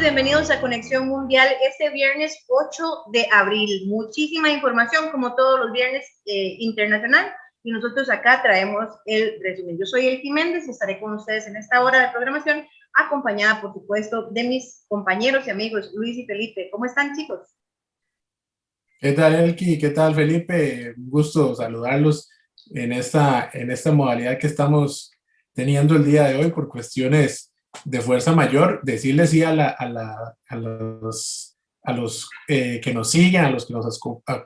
bienvenidos a Conexión Mundial este viernes 8 de abril. Muchísima información, como todos los viernes, internacional, y nosotros acá traemos el resumen. Yo soy Elki Méndez y estaré con ustedes en esta hora de programación, acompañada, por supuesto, de mis compañeros y amigos Luis y Felipe. ¿Cómo están, chicos? ¿Qué tal, Elki? ¿Qué tal, Felipe? Un gusto saludarlos en esta modalidad que estamos teniendo el día de hoy por cuestiones de fuerza mayor. Decirles sí a los que nos siguen, a los que nos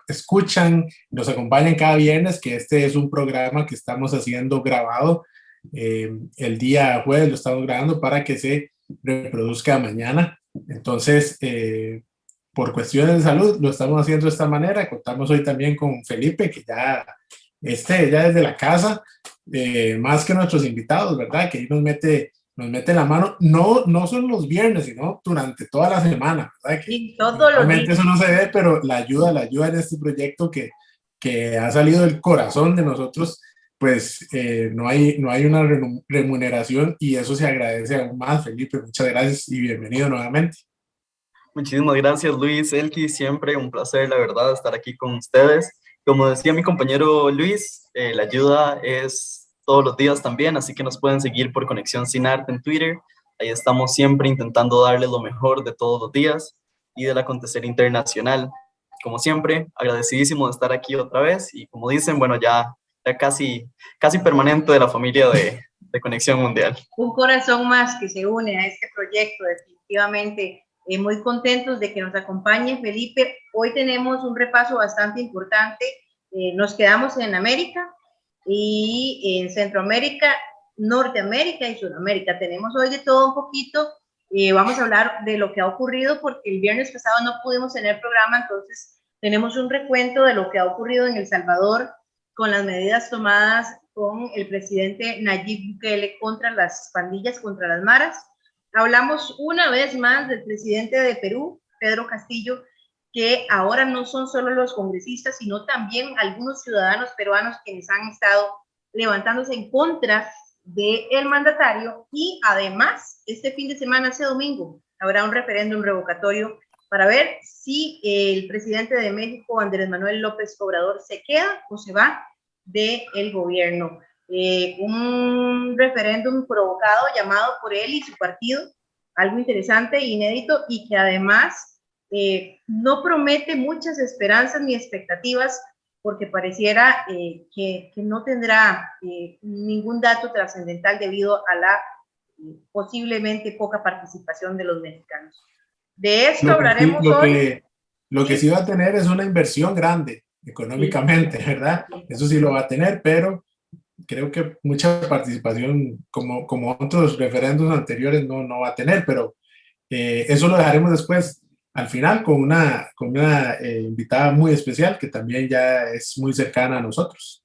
escuchan, nos acompañan cada viernes, que este es un programa que estamos haciendo grabado. El día jueves lo estamos grabando para que se reproduzca mañana. Entonces, por cuestiones de salud, lo estamos haciendo de esta manera. Contamos hoy también con Felipe, que ya desde la casa, más que nuestros invitados, ¿verdad? Que ahí nos mete la mano, no solo los viernes, sino durante toda la semana, ¿verdad? Que Y todos los normalmente días. eso no se ve, pero la ayuda en este proyecto que ha salido del corazón de nosotros, pues no hay una remuneración y eso se agradece aún más, Felipe. Muchas gracias y bienvenido nuevamente. Muchísimas gracias, Luis, Elki, siempre un placer, la verdad, estar aquí con ustedes. Como decía mi compañero Luis, la ayuda es todos los días también, así que nos pueden seguir por Conexión Sin Arte en Twitter. Ahí estamos siempre intentando darles lo mejor de todos los días y del acontecer internacional. Como siempre, agradecidísimo de estar aquí otra vez y como dicen, bueno, ya casi permanente de la familia de Conexión Mundial. Un corazón más que se une a este proyecto, definitivamente. Muy contentos de que nos acompañe Felipe. Hoy tenemos un repaso bastante importante. Nos quedamos en América y en Centroamérica, Norteamérica y Sudamérica. Tenemos hoy de todo un poquito. Vamos a hablar de lo que ha ocurrido porque el viernes pasado no pudimos tener programa, entonces tenemos un recuento de lo que ha ocurrido en El Salvador con las medidas tomadas con el presidente Nayib Bukele contra las pandillas, contra las maras. Hablamos una vez más del presidente de Perú, Pedro Castillo, que ahora no son solo los congresistas, sino también algunos ciudadanos peruanos quienes han estado levantándose en contra del mandatario. Y además, este fin de semana, este domingo, habrá un referéndum revocatorio para ver si el presidente de México, Andrés Manuel López Obrador, se queda o se va del gobierno. Un referéndum provocado, llamado por él y su partido, algo interesante e inédito, y que además no promete muchas esperanzas ni expectativas, porque pareciera que no tendrá ningún dato trascendental debido a la posiblemente poca participación de los mexicanos. De esto hablaremos hoy. Lo que sí va a tener es una inversión grande económicamente, sí, ¿verdad? Eso sí lo va a tener, pero creo que mucha participación como otros referéndums anteriores no va a tener, pero eso lo dejaremos después al final con una invitada muy especial que también ya es muy cercana a nosotros.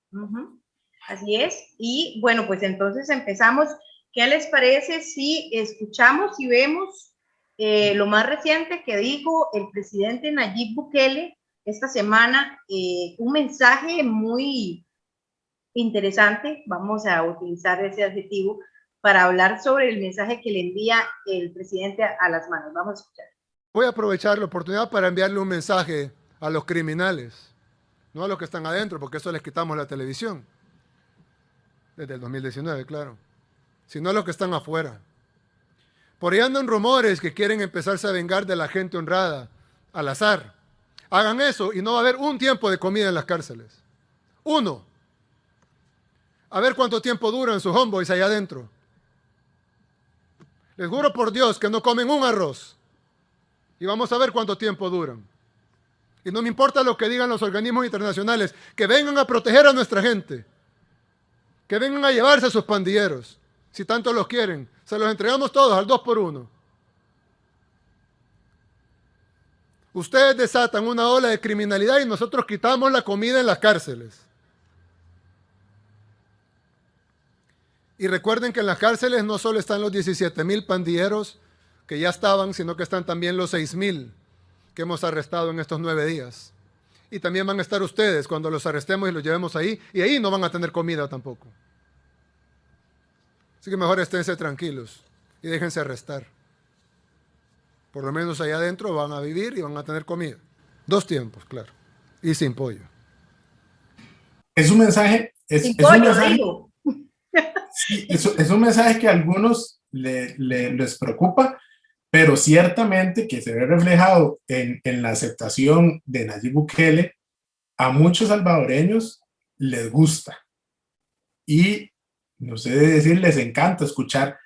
Así es, y bueno, pues entonces empezamos. ¿Qué les parece si escuchamos y vemos lo más reciente que dijo el presidente Nayib Bukele esta semana? Un mensaje muy interesante, vamos a utilizar ese adjetivo para hablar sobre el mensaje que le envía el presidente a las manos. Vamos a escuchar. Voy a aprovechar la oportunidad para enviarle un mensaje a los criminales, no a los que están adentro, porque eso les quitamos la televisión, desde el 2019, claro, sino a los que están afuera. Por ahí andan rumores que quieren empezarse a vengar de la gente honrada, al azar. Hagan eso y no va a haber un tiempo de comida en las cárceles. Uno. A ver cuánto tiempo duran sus homeboys allá adentro. Les juro por Dios que no comen un arroz. Y vamos a ver cuánto tiempo duran. Y no me importa lo que digan los organismos internacionales, que vengan a proteger a nuestra gente. Que vengan a llevarse a sus pandilleros. Si tanto los quieren, se los entregamos todos al 2x1. Ustedes desatan una ola de criminalidad y nosotros quitamos la comida en las cárceles. Y recuerden que en las cárceles no solo están los 17,000 pandilleros que ya estaban, sino que están también los 6,000 que hemos arrestado en estos 9 días. Y también van a estar ustedes cuando los arrestemos y los llevemos ahí, y ahí no van a tener comida tampoco. Así que mejor esténse tranquilos y déjense arrestar. Por lo menos allá adentro van a vivir y van a tener comida. 2 tiempos, claro. Y sin pollo. Es un mensaje, Sin es un pollo, mensaje, digo. sí, es un mensaje que a algunos les preocupa, pero ciertamente que se ve reflejado en la aceptación de Nayib Bukele. A muchos salvadoreños les gusta y, no sé decir, les encanta escuchar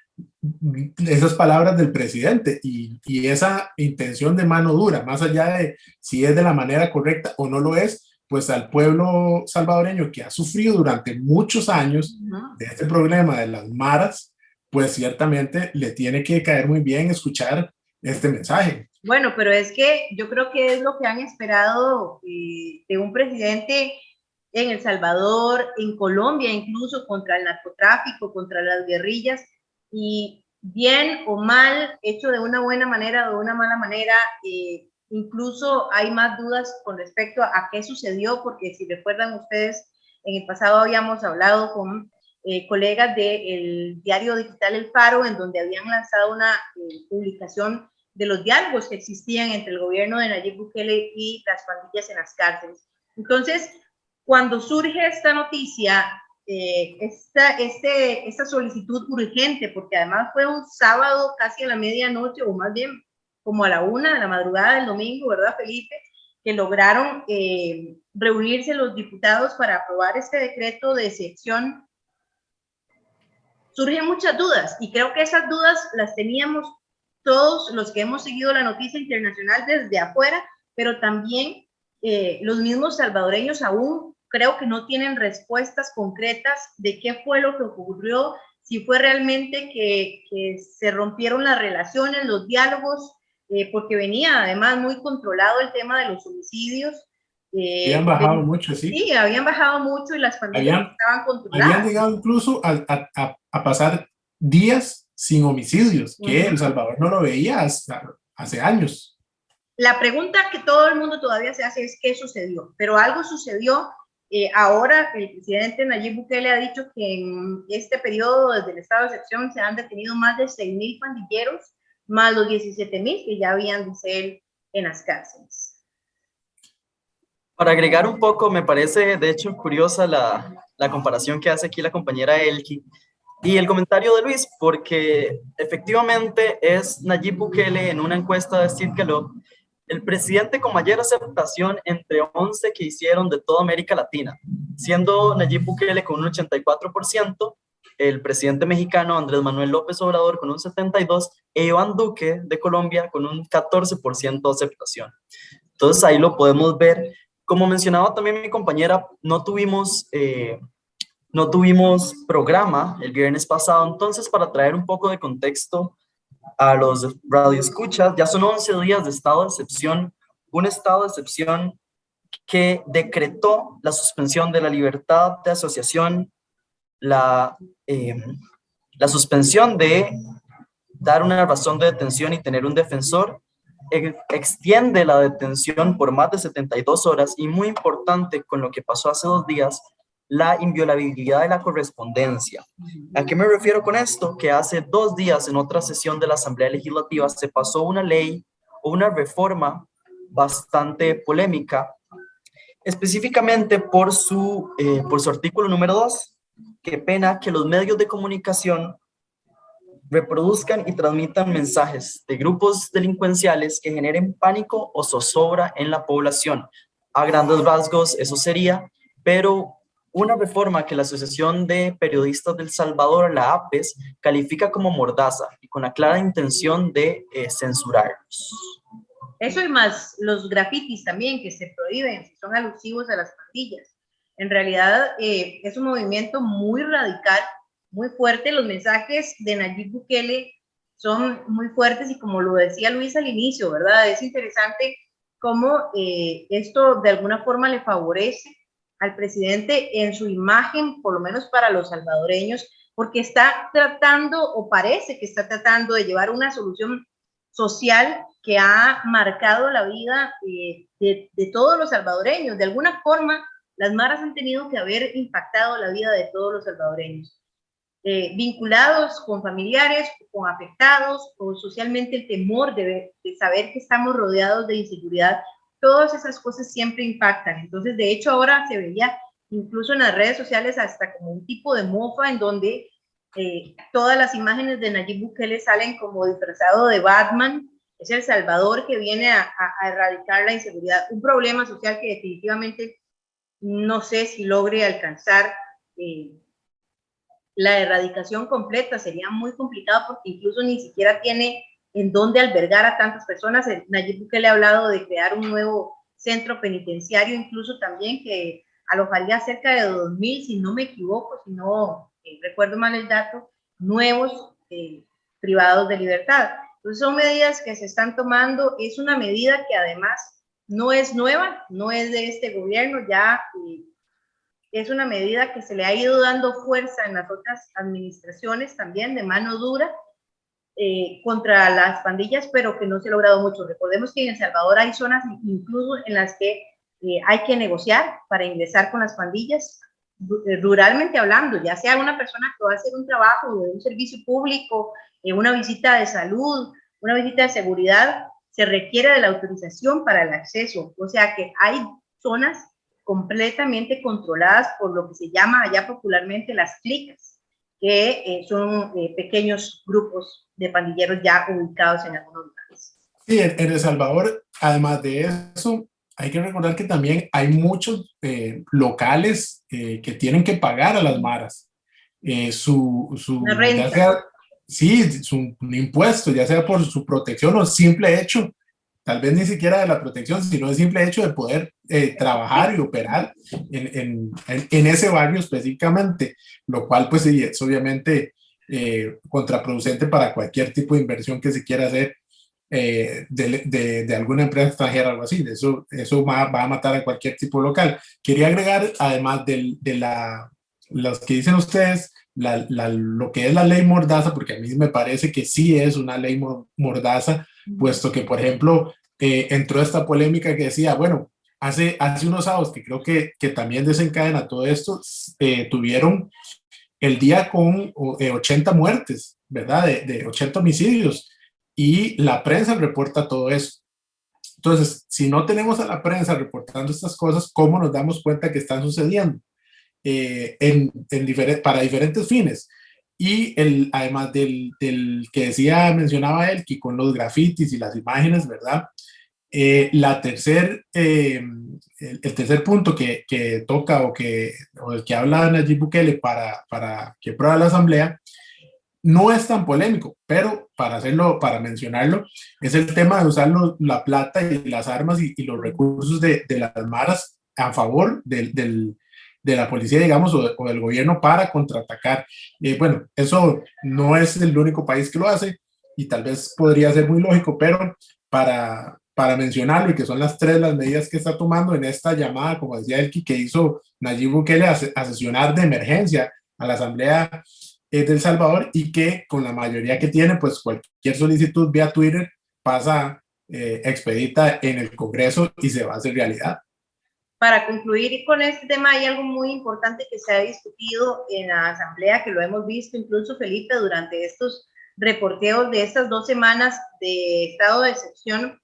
esas palabras del presidente y esa intención de mano dura, más allá de si es de la manera correcta o no lo es, pues al pueblo salvadoreño que ha sufrido durante muchos años de este problema de las maras, pues ciertamente le tiene que caer muy bien escuchar este mensaje. Bueno, pero es que yo creo que es lo que han esperado de un presidente en El Salvador, en Colombia, incluso contra el narcotráfico, contra las guerrillas, y bien o mal, hecho de una buena manera o de una mala manera, incluso hay más dudas con respecto a qué sucedió, porque si recuerdan ustedes, en el pasado habíamos hablado con colegas del diario digital El Faro, en donde habían lanzado una publicación de los diálogos que existían entre el gobierno de Nayib Bukele y las pandillas en las cárceles. Entonces, cuando surge esta noticia, esta solicitud urgente, porque además fue un sábado casi a la medianoche, o más bien como a la 1 de la madrugada del domingo, ¿verdad, Felipe? Que lograron reunirse los diputados para aprobar este decreto de excepción. Surgen muchas dudas y creo que esas dudas las teníamos todos los que hemos seguido la noticia internacional desde afuera, pero también los mismos salvadoreños aún creo que no tienen respuestas concretas de qué fue lo que ocurrió, si fue realmente que se rompieron las relaciones, los diálogos, porque venía además muy controlado el tema de los homicidios. Habían bajado mucho, sí. Sí, habían bajado mucho y las pandillas estaban controladas. Habían llegado incluso a pasar días sin homicidios, que El Salvador no lo veía hasta hace años. La pregunta que todo el mundo todavía se hace es ¿qué sucedió? Pero algo sucedió. Ahora el presidente Nayib Bukele ha dicho que en este periodo desde el estado de excepción se han detenido más de 6,000 pandilleros, más los 17,000 que ya habían, dice él, en las cárceles. Para agregar un poco, me parece de hecho curiosa la comparación que hace aquí la compañera Elki y el comentario de Luis, porque efectivamente es Nayib Bukele en una encuesta de Steve Gallup el presidente con mayor aceptación entre 11 que hicieron de toda América Latina, siendo Nayib Bukele con un 84%, el presidente mexicano Andrés Manuel López Obrador con un 72% e Iván Duque de Colombia con un 14% de aceptación. Entonces ahí lo podemos ver. Como mencionaba también mi compañera, no tuvimos programa el viernes pasado, entonces para traer un poco de contexto a los radioescuchas, ya son 11 días de estado de excepción, un estado de excepción que decretó la suspensión de la libertad de asociación, la suspensión de dar una razón de detención y tener un defensor, extiende la detención por más de 72 horas y muy importante con lo que pasó hace 2 días, la inviolabilidad de la correspondencia. ¿A qué me refiero con esto? Que hace 2 días en otra sesión de la Asamblea Legislativa se pasó una ley o una reforma bastante polémica, específicamente por su artículo número 2, que pena que los medios de comunicación reproduzcan y transmitan mensajes de grupos delincuenciales que generen pánico o zozobra en la población. A grandes rasgos eso sería, pero una reforma que la Asociación de Periodistas del Salvador, la APES, califica como mordaza y con la clara intención de censurarlos. Eso y más los grafitis también que se prohíben si son alusivos a las pandillas. En realidad es un movimiento muy radical, muy fuerte. Los mensajes de Nayib Bukele son muy fuertes y como lo decía Luis al inicio, ¿verdad? Es interesante cómo esto de alguna forma le favorece al presidente en su imagen, por lo menos para los salvadoreños, porque está tratando, o parece que está tratando de llevar una solución social que ha marcado la vida de todos los salvadoreños. De alguna forma, las maras han tenido que haber impactado la vida de todos los salvadoreños. vinculados con familiares, con afectados, o socialmente el temor de saber que estamos rodeados de inseguridad. Todas esas cosas siempre impactan. Entonces, de hecho, ahora se veía incluso en las redes sociales hasta como un tipo de mofa en donde todas las imágenes de Nayib Bukele salen como disfrazado de Batman. Es El Salvador que viene a erradicar la inseguridad, un problema social que definitivamente no sé si logre alcanzar la erradicación completa. Sería muy complicado porque incluso ni siquiera tiene en dónde albergar a tantas personas. Nayib Bukele ha hablado de crear un nuevo centro penitenciario, incluso también que alojaría cerca de 2.000, si no me equivoco, si no recuerdo mal el dato, nuevos privados de libertad. Entonces son medidas que se están tomando. Es una medida que además no es nueva, no es de este gobierno, ya es una medida que se le ha ido dando fuerza en las otras administraciones también, de mano dura, contra las pandillas, pero que no se ha logrado mucho. Recordemos que en El Salvador hay zonas incluso en las que hay que negociar para ingresar con las pandillas, ruralmente hablando, ya sea una persona que va a hacer un trabajo de un servicio público, una visita de salud, una visita de seguridad, se requiere de la autorización para el acceso. O sea que hay zonas completamente controladas por lo que se llama allá popularmente las clicas, que son pequeños grupos de pandilleros ya ubicados en algunos lugares. Sí, en El Salvador, además de eso, hay que recordar que también hay muchos locales que tienen que pagar a las maras Una renta. ya sea, sí, un impuesto, ya sea por su protección o simple hecho, tal vez ni siquiera de la protección, sino el simple hecho de poder trabajar y operar en ese barrio específicamente, lo cual pues sí, es obviamente contraproducente para cualquier tipo de inversión que se quiera hacer de alguna empresa extranjera o algo así. Eso va a matar a cualquier tipo local. Quería agregar, además de los que dicen ustedes, lo que es la ley Mordaza, porque a mí me parece que sí es una ley Mordaza, puesto que, por ejemplo, entró esta polémica que decía, bueno, hace unos sábados, que creo que también desencadena todo esto, tuvieron el día con 80 muertes, ¿verdad? De 80 homicidios, y la prensa reporta todo eso. Entonces, si no tenemos a la prensa reportando estas cosas, ¿cómo nos damos cuenta que están sucediendo? Para diferentes fines. Y además del que mencionaba él, que con los grafitis y las imágenes, ¿verdad? El tercer punto que toca o el que habla Nayib Bukele para que apruebe la asamblea, no es tan polémico, pero para mencionarlo, es el tema de usar la plata y las armas y los recursos de las maras a favor de la policía, digamos, o del gobierno para contraatacar. Bueno, eso no es el único país que lo hace y tal vez podría ser muy lógico, pero para mencionarlo, y que son las medidas que está tomando en esta llamada, como decía Elki, que hizo Nayib Bukele a sesionar de emergencia a la Asamblea de El Salvador, y que con la mayoría que tiene, pues cualquier solicitud vía Twitter pasa expedita en el Congreso y se va a hacer realidad. Para concluir con este tema, hay algo muy importante que se ha discutido en la Asamblea, que lo hemos visto incluso, Felipe, durante estos reporteos de estas 2 semanas de estado de excepción,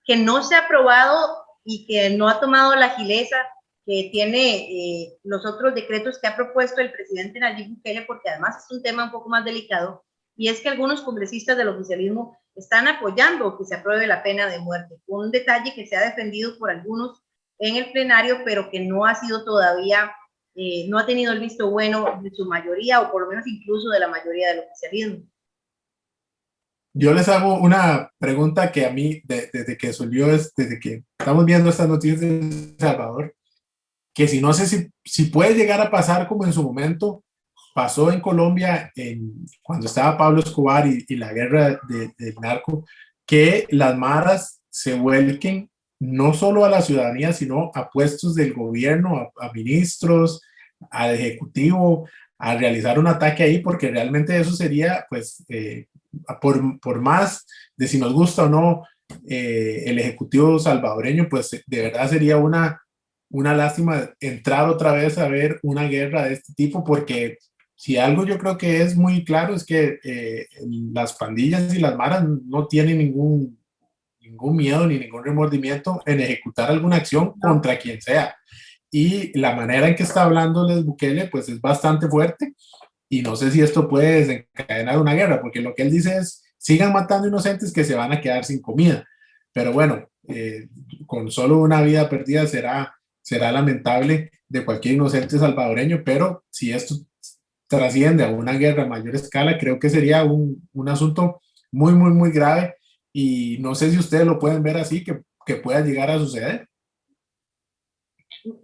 que no se ha aprobado y que no ha tomado la agileza que tiene los otros decretos que ha propuesto el presidente Nayib Bukele, porque además es un tema un poco más delicado, y es que algunos congresistas del oficialismo están apoyando que se apruebe la pena de muerte. Un detalle que se ha defendido por algunos en el plenario, pero que no ha sido todavía, no ha tenido el visto bueno de su mayoría, o por lo menos incluso de la mayoría del oficialismo. Yo les hago una pregunta que a mí, desde que estamos viendo estas noticias de El Salvador, que si no sé si puede llegar a pasar como en su momento pasó en Colombia cuando estaba Pablo Escobar y la guerra del narco, que las maras se vuelquen no solo a la ciudadanía, sino a puestos del gobierno, a ministros, al ejecutivo, a realizar un ataque ahí, porque realmente eso sería, pues, por más de si nos gusta o no el ejecutivo salvadoreño, pues de verdad sería una lástima entrar otra vez a ver una guerra de este tipo, porque si algo yo creo que es muy claro es que las pandillas y las maras no tienen ningún miedo ni ningún remordimiento en ejecutar alguna acción contra quien sea. Y la manera en que está hablándoles Bukele, pues es bastante fuerte. Y no sé si esto puede desencadenar una guerra, porque lo que él dice es, sigan matando inocentes que se van a quedar sin comida. Pero bueno, con solo una vida perdida será lamentable de cualquier inocente salvadoreño, pero si esto trasciende a una guerra a mayor escala, creo que sería un asunto muy, muy, muy grave y no sé si ustedes lo pueden ver así, que pueda llegar a suceder.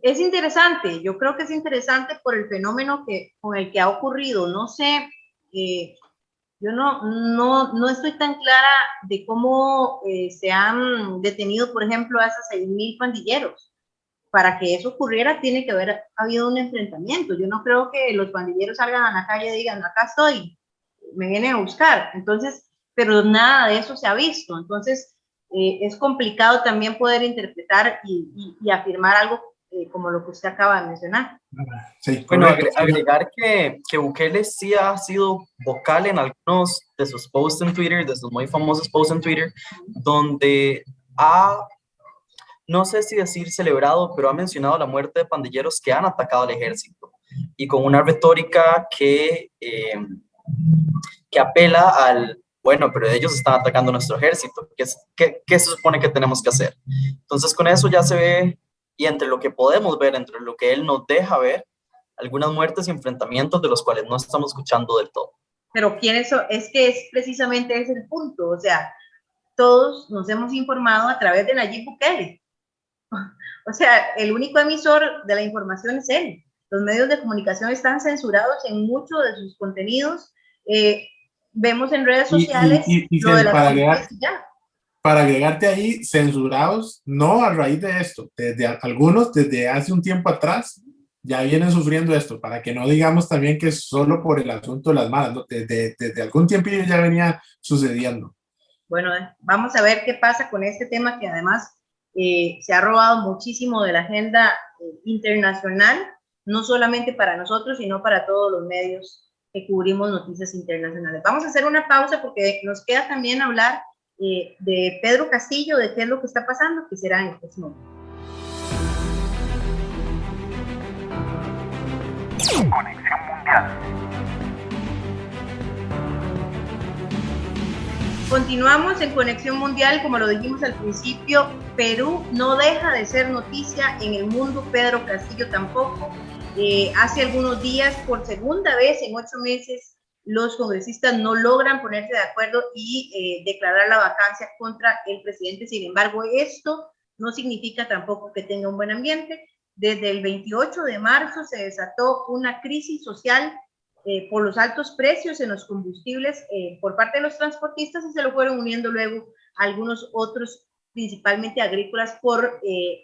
Es interesante, yo creo que es interesante por el fenómeno con el que ha ocurrido. No sé, yo no estoy tan clara de cómo se han detenido, por ejemplo, a esos 6.000 pandilleros. Para que eso ocurriera tiene que haber habido un enfrentamiento. Yo no creo que los pandilleros salgan a la calle y digan, acá estoy, me vienen a buscar. Entonces, pero nada de eso se ha visto. Entonces, es complicado también poder interpretar y afirmar algo como lo que usted acaba de mencionar. Sí, bueno, correcto. agregar que Bukele sí ha sido vocal en algunos de sus posts en Twitter, de sus muy famosos posts en Twitter, donde ha, no sé si decir celebrado, pero ha mencionado la muerte de pandilleros que han atacado al ejército y con una retórica que apela al, bueno, pero ellos están atacando a nuestro ejército, ¿qué se supone que tenemos que hacer? Entonces con eso ya se ve, y entre lo que podemos ver, entre lo que él nos deja ver, algunas muertes y enfrentamientos de los cuales no estamos escuchando del todo. Pero ¿quiénes son? Es que es precisamente ese el punto, o sea, todos nos hemos informado a través de Nayib Bukele. O sea, el único emisor de la información es él. Los medios de comunicación están censurados en muchos de sus contenidos. Vemos en redes sociales lo de las policías ya. Para agregarte ahí, censurados, no a raíz de esto, algunos desde hace un tiempo atrás ya vienen sufriendo esto, para que no digamos también que es solo por el asunto de las malas, ¿no? Desde algún tiempo ya venía sucediendo. Bueno, vamos a ver qué pasa con este tema que además se ha robado muchísimo de la agenda internacional, no solamente para nosotros, sino para todos los medios que cubrimos noticias internacionales. Vamos a hacer una pausa porque nos queda también hablar de Pedro Castillo, de qué es lo que está pasando, que será en el próximo momento. Conexión Mundial. Continuamos en Conexión Mundial, como lo dijimos al principio, Perú no deja de ser noticia en el mundo, Pedro Castillo tampoco. Hace algunos días, por segunda vez en 8 meses, los congresistas no logran ponerse de acuerdo y declarar la vacancia contra el presidente. Sin embargo, esto no significa tampoco que tenga un buen ambiente. Desde el 28 de marzo se desató una crisis social por los altos precios en los combustibles por parte de los transportistas y se lo fueron uniendo luego algunos otros, principalmente agrícolas, por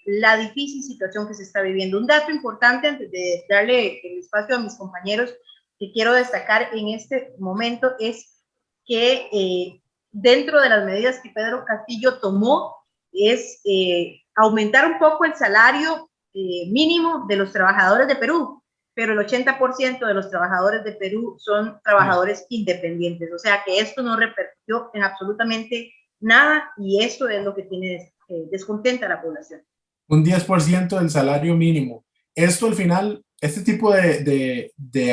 la difícil situación que se está viviendo. Un dato importante antes de darle el espacio a mis compañeros que quiero destacar en este momento es que dentro de las medidas que Pedro Castillo tomó es aumentar un poco el salario mínimo de los trabajadores de Perú, pero el 80% de los trabajadores de Perú son trabajadores independientes, o sea que esto no repercutió en absolutamente nada y eso es lo que tiene descontenta a la población. Un 10% del salario mínimo. Esto al final, este tipo de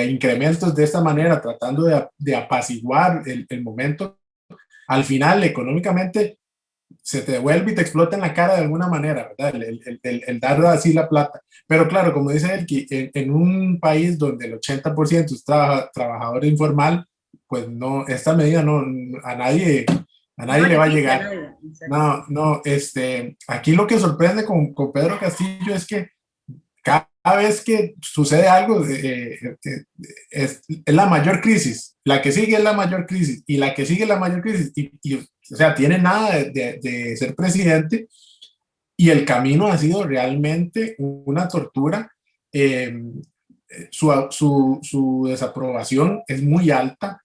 incrementos de esta manera, tratando de apaciguar el momento, al final económicamente se te devuelve y te explota en la cara de alguna manera, ¿verdad? El dar así la plata. Pero claro, como dice él, en un país donde el 80% es trabajador informal, pues no, esta medida no, a nadie le va a llegar. No, aquí lo que sorprende con Pedro Castillo es que cada vez que sucede algo, es la mayor crisis, la que sigue es la mayor crisis, y la que sigue es la mayor crisis, o sea, tiene nada de ser presidente, y el camino ha sido realmente una tortura. Su desaprobación es muy alta,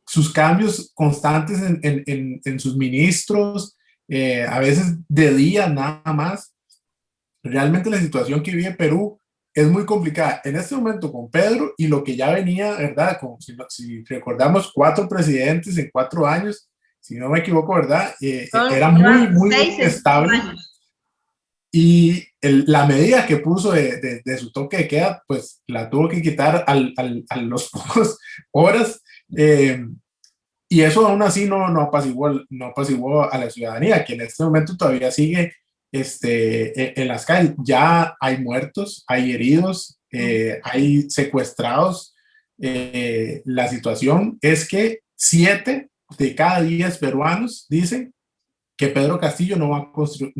sus cambios constantes en sus ministros, a veces de día nada más. Realmente la situación que vive Perú es muy complicada en este momento con Pedro y lo que ya venía, ¿verdad? Como si recordamos 4 presidentes en 4 años, si no me equivoco, ¿verdad? Era muy, Llevan muy 6 en 5 inestable. años. Y la medida que puso de su toque de queda, pues la tuvo que quitar a los pocos horas. Y eso aún así no apaciguó a la ciudadanía, que en este momento todavía sigue en las calles. Ya hay muertos, hay heridos, hay secuestrados. La situación es que 7 de cada 10 peruanos dicen que Pedro Castillo no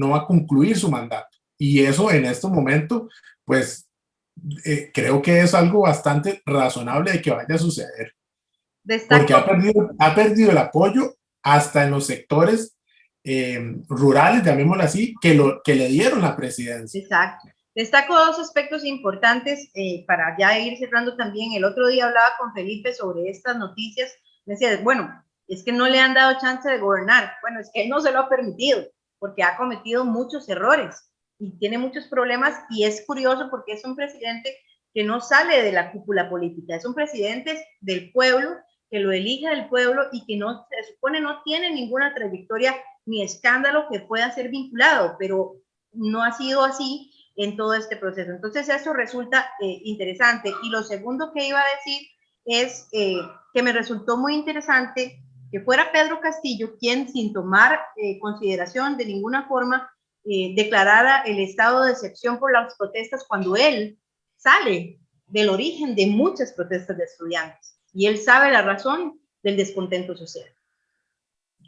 va a concluir su mandato. Y eso en este momento, pues creo que es algo bastante razonable de que vaya a suceder. Porque Destaco, ha perdido el apoyo hasta en los sectores rurales, llamémoslo así, que le dieron la presidencia. exacto. Destaco 2 aspectos importantes para ya ir cerrando también. El otro día hablaba con Felipe sobre estas noticias. Me decía, bueno, es que no le han dado chance de gobernar. Bueno, es que él no se lo ha permitido porque ha cometido muchos errores y tiene muchos problemas, y es curioso porque es un presidente que no sale de la cúpula política, es un presidente del pueblo, que lo elige el pueblo y que no, se supone, no tiene ninguna trayectoria ni escándalo que pueda ser vinculado, pero no ha sido así en todo este proceso. Entonces eso resulta interesante. Y lo segundo que iba a decir es que me resultó muy interesante que fuera Pedro Castillo quien, sin tomar consideración de ninguna forma, declarara el estado de excepción por las protestas, cuando él sale del origen de muchas protestas de estudiantes y él sabe la razón del descontento social.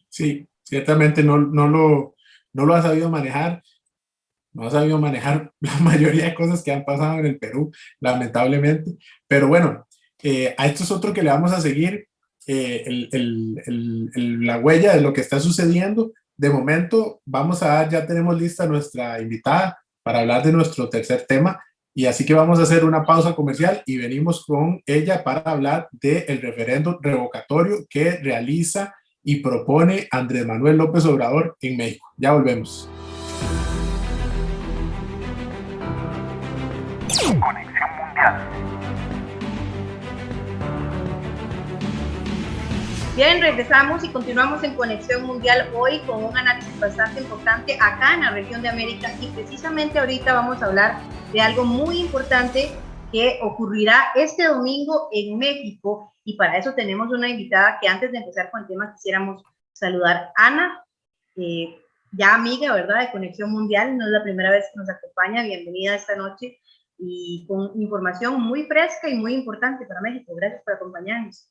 Sí, ciertamente no lo ha sabido manejar. No ha sabido manejar la mayoría de cosas que han pasado en el Perú, lamentablemente. Pero bueno, a esto es otro que le vamos a seguir la huella de lo que está sucediendo. De momento, ya tenemos lista nuestra invitada para hablar de nuestro tercer tema. Y así que vamos a hacer una pausa comercial y venimos con ella para hablar del referendo revocatorio que realiza y propone Andrés Manuel López Obrador en México. Ya volvemos. Conexión Mundial. Bien, regresamos y continuamos en Conexión Mundial hoy con un análisis bastante importante acá en la región de América, y precisamente ahorita vamos a hablar de algo muy importante que ocurrirá este domingo en México, y para eso tenemos una invitada que, antes de empezar con el tema, quisiéramos saludar. Ana, ya amiga, ¿verdad?, de Conexión Mundial, no es la primera vez que nos acompaña. Bienvenida esta noche y con información muy fresca y muy importante para México. Gracias por acompañarnos.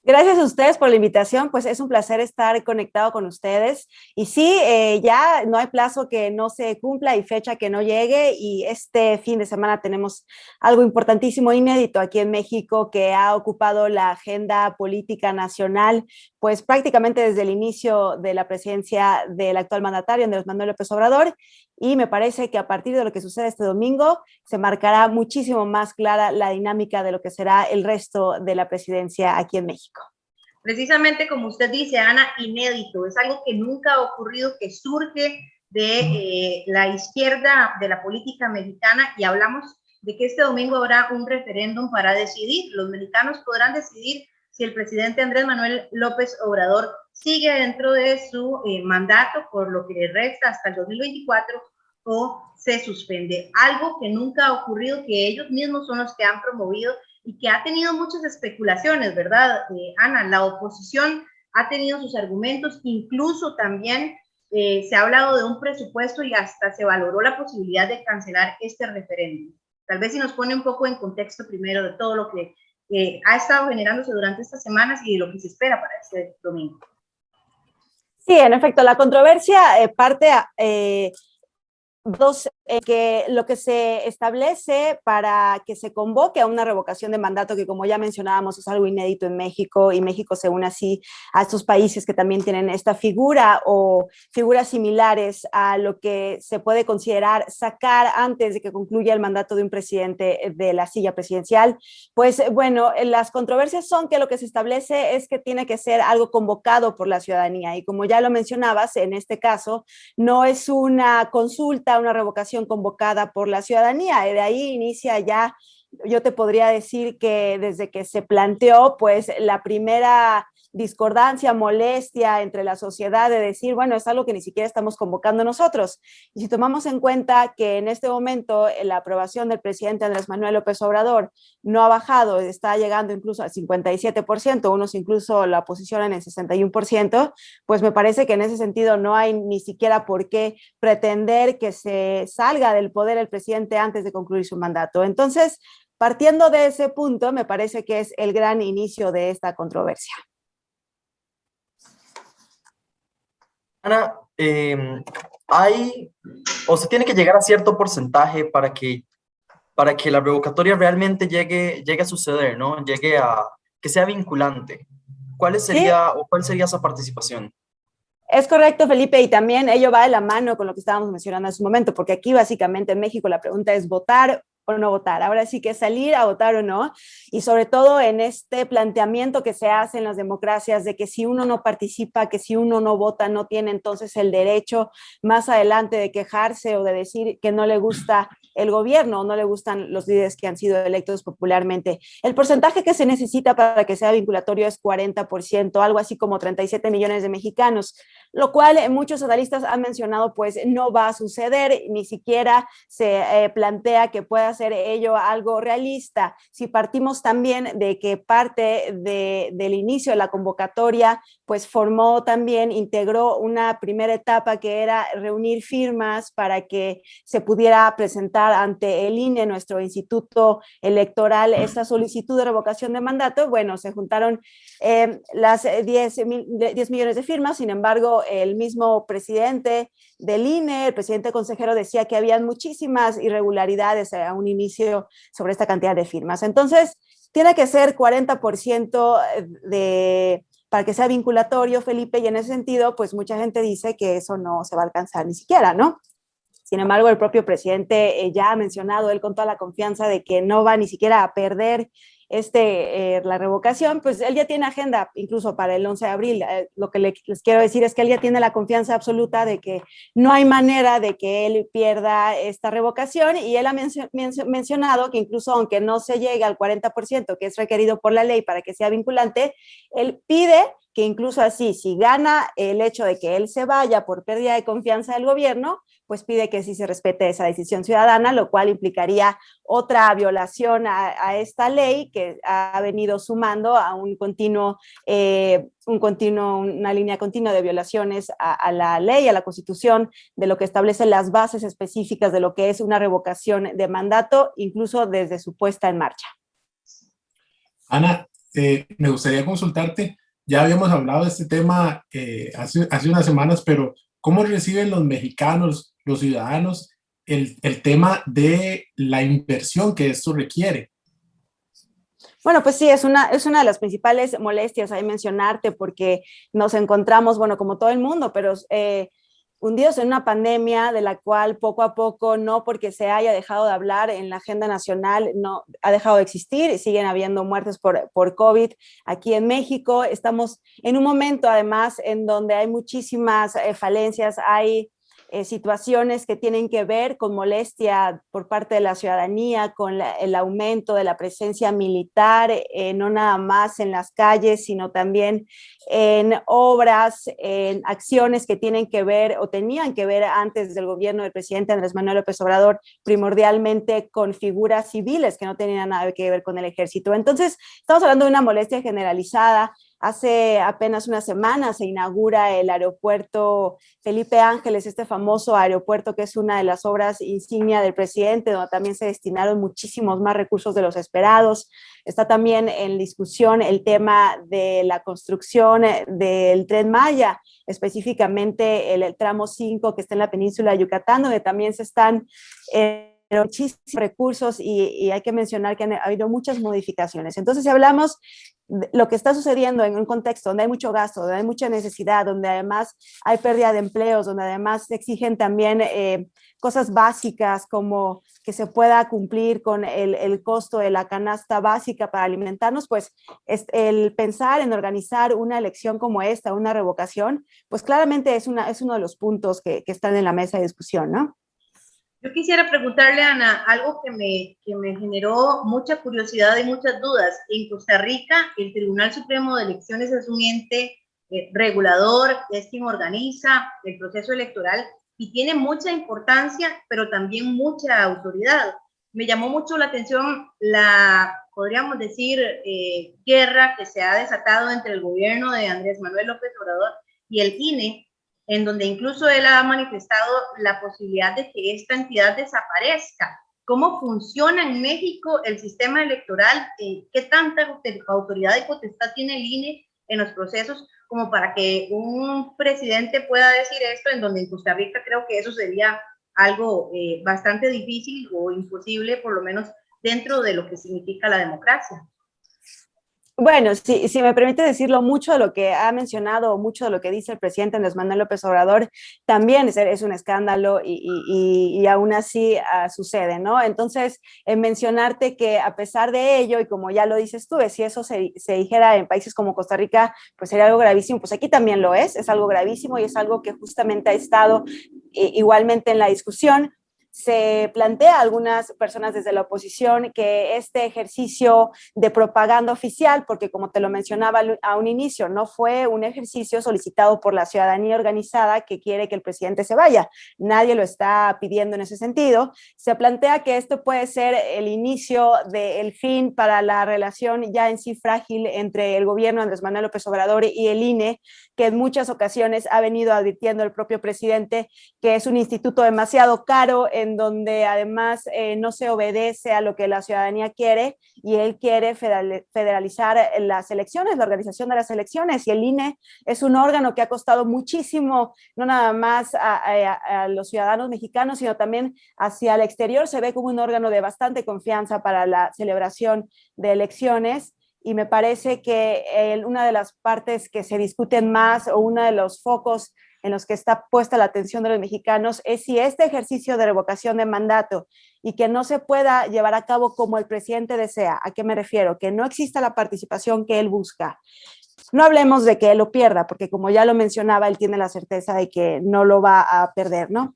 Gracias a ustedes por la invitación, pues es un placer estar conectado con ustedes. Y sí, ya no hay plazo que no se cumpla y fecha que no llegue, y este fin de semana tenemos algo importantísimo, inédito aquí en México, que ha ocupado la agenda política nacional, pues prácticamente desde el inicio de la presidencia del actual mandatario, Andrés Manuel López Obrador, y me parece que a partir de lo que sucede este domingo se marcará muchísimo más clara la dinámica de lo que será el resto de la presidencia aquí en México. Precisamente como usted dice, Ana, inédito, es algo que nunca ha ocurrido, que surge de la izquierda de la política mexicana, y hablamos de que este domingo habrá un referéndum para decidir. Los mexicanos podrán decidir si el presidente Andrés Manuel López Obrador sigue dentro de su mandato por lo que le resta hasta el 2024 o se suspende. Algo que nunca ha ocurrido, que ellos mismos son los que han promovido y que ha tenido muchas especulaciones, ¿verdad, Ana? La oposición ha tenido sus argumentos, incluso también se ha hablado de un presupuesto y hasta se valoró la posibilidad de cancelar este referéndum. Tal vez si nos pone un poco en contexto primero de todo lo que ha estado generándose durante estas semanas y de lo que se espera para este domingo. Sí, en efecto, la controversia parte que lo que se establece para que se convoque a una revocación de mandato, que como ya mencionábamos es algo inédito en México, y México se une así a estos países que también tienen esta figura o figuras similares a lo que se puede considerar sacar antes de que concluya el mandato de un presidente de la silla presidencial. Pues bueno, las controversias son que lo que se establece es que tiene que ser algo convocado por la ciudadanía, y como ya lo mencionabas, en este caso no es una consulta, una revocación aprobación convocada por la ciudadanía. Y de ahí inicia ya, yo te podría decir que desde que se planteó, pues la primera discordancia, molestia entre la sociedad de decir, bueno, es algo que ni siquiera estamos convocando nosotros. Y si tomamos en cuenta que en este momento la aprobación del presidente Andrés Manuel López Obrador no ha bajado, está llegando incluso al 57%, unos incluso la posicionan en 61%, pues me parece que en ese sentido no hay ni siquiera por qué pretender que se salga del poder el presidente antes de concluir su mandato. Entonces, partiendo de ese punto, me parece que es el gran inicio de esta controversia. Ana, o se tiene que llegar a cierto porcentaje para que la revocatoria realmente llegue a suceder, ¿no? Llegue a que sea vinculante. ¿Cuál sería esa participación? Es correcto, Felipe, y también ello va de la mano con lo que estábamos mencionando hace un momento, porque aquí básicamente en México la pregunta es votar o no votar. Ahora sí que salir a votar o no, y sobre todo en este planteamiento que se hace en las democracias de que si uno no participa, que si uno no vota, no tiene entonces el derecho más adelante de quejarse o de decir que no le gusta el gobierno o no le gustan los líderes que han sido electos popularmente. El porcentaje que se necesita para que sea vinculatorio es 40%, algo así como 37 millones de mexicanos, lo cual muchos analistas han mencionado pues no va a suceder, ni siquiera se plantea que pueda ser ello algo realista. Si partimos también de que parte del inicio de la convocatoria pues integró una primera etapa que era reunir firmas para que se pudiera presentar ante el INE, nuestro instituto electoral, esta solicitud de revocación de mandato. Bueno, se juntaron las 10 millones de firmas, sin embargo, el mismo presidente del INE, el presidente consejero, decía que habían muchísimas irregularidades a un inicio sobre esta cantidad de firmas. Entonces, tiene que ser 40% para que sea vinculatorio, Felipe, y en ese sentido, pues mucha gente dice que eso no se va a alcanzar ni siquiera, ¿no? Sin embargo, el propio presidente ya ha mencionado, él con toda la confianza de que no va ni siquiera a perder la revocación, pues él ya tiene agenda incluso para el 11 de abril. Lo que les quiero decir es que él ya tiene la confianza absoluta de que no hay manera de que él pierda esta revocación, y él ha mencionado que incluso aunque no se llegue al 40% que es requerido por la ley para que sea vinculante, él pide que incluso así, si gana el hecho de que él se vaya por pérdida de confianza del gobierno, pues pide que sí se respete esa decisión ciudadana, lo cual implicaría otra violación a esta ley que ha venido sumando a una línea continua de violaciones a la ley, a la Constitución, de lo que establece las bases específicas de lo que es una revocación de mandato, incluso desde su puesta en marcha. Ana, me gustaría consultarte, ya habíamos hablado de este tema hace unas semanas, pero ¿cómo reciben los mexicanos, los ciudadanos, el tema de la inversión que esto requiere? Bueno, pues sí, es una de las principales molestias ahí mencionarte, porque nos encontramos, bueno, como todo el mundo, pero hundidos en una pandemia de la cual poco a poco, no porque se haya dejado de hablar en la agenda nacional, no ha dejado de existir, siguen habiendo muertes por COVID aquí en México. Estamos en un momento además en donde hay muchísimas falencias, hay situaciones que tienen que ver con molestia por parte de la ciudadanía, con el aumento de la presencia militar, no nada más en las calles, sino también en obras, en acciones que tienen que ver o tenían que ver antes del gobierno del presidente Andrés Manuel López Obrador, primordialmente con figuras civiles que no tenían nada que ver con el ejército. Entonces, estamos hablando de una molestia generalizada. Hace apenas una semana se inaugura el aeropuerto Felipe Ángeles, este famoso aeropuerto que es una de las obras insignia del presidente, donde también se destinaron muchísimos más recursos de los esperados. Está también en discusión el tema de la construcción del Tren Maya, específicamente el tramo 5 que está en la península de Yucatán, donde también se están muchísimos recursos y hay que mencionar que ha habido muchas modificaciones. Entonces, si hablamos de lo que está sucediendo en un contexto donde hay mucho gasto, donde hay mucha necesidad, donde además hay pérdida de empleos, donde además se exigen también cosas básicas como que se pueda cumplir con el costo de la canasta básica para alimentarnos, pues el pensar en organizar una elección como esta, una revocación, pues claramente es uno de los puntos que están en la mesa de discusión, ¿no? Yo quisiera preguntarle, Ana, algo que me generó mucha curiosidad y muchas dudas. En Costa Rica, el Tribunal Supremo de Elecciones es un ente regulador, es quien organiza el proceso electoral y tiene mucha importancia, pero también mucha autoridad. Me llamó mucho la atención la, podríamos decir, guerra que se ha desatado entre el gobierno de Andrés Manuel López Obrador y el INE, en donde incluso él ha manifestado la posibilidad de que esta entidad desaparezca. ¿Cómo funciona en México el sistema electoral? ¿Qué tanta autoridad y potestad tiene el INE en los procesos como para que un presidente pueda decir esto, en donde en Costa Rica creo que eso sería algo bastante difícil o imposible, por lo menos dentro de lo que significa la democracia? Bueno, si me permite decirlo, mucho de lo que ha mencionado, mucho de lo que dice el presidente Andrés Manuel López Obrador, también es un escándalo y aún así sucede, ¿no? Entonces, mencionarte que a pesar de ello, y como ya lo dices tú, si eso se dijera en países como Costa Rica, pues sería algo gravísimo, pues aquí también lo es algo gravísimo y es algo que justamente ha estado igualmente en la discusión. Se plantea a algunas personas desde la oposición que este ejercicio de propaganda oficial, porque como te lo mencionaba a un inicio, no fue un ejercicio solicitado por la ciudadanía organizada que quiere que el presidente se vaya, nadie lo está pidiendo en ese sentido, se plantea que esto puede ser el inicio del fin para la relación ya en sí frágil entre el gobierno de Andrés Manuel López Obrador y el INE, que en muchas ocasiones ha venido advirtiendo el propio presidente que es un instituto demasiado caro, en donde además no se obedece a lo que la ciudadanía quiere y él quiere federalizar las elecciones, la organización de las elecciones, y el INE es un órgano que ha costado muchísimo, no nada más a los ciudadanos mexicanos, sino también hacia el exterior. Se ve como un órgano de bastante confianza para la celebración de elecciones. Y me parece que una de las partes que se discuten más o uno de los focos en los que está puesta la atención de los mexicanos es si este ejercicio de revocación de mandato y que no se pueda llevar a cabo como el presidente desea. ¿A qué me refiero? Que no exista la participación que él busca. No hablemos de que él lo pierda, porque como ya lo mencionaba, él tiene la certeza de que no lo va a perder, ¿no?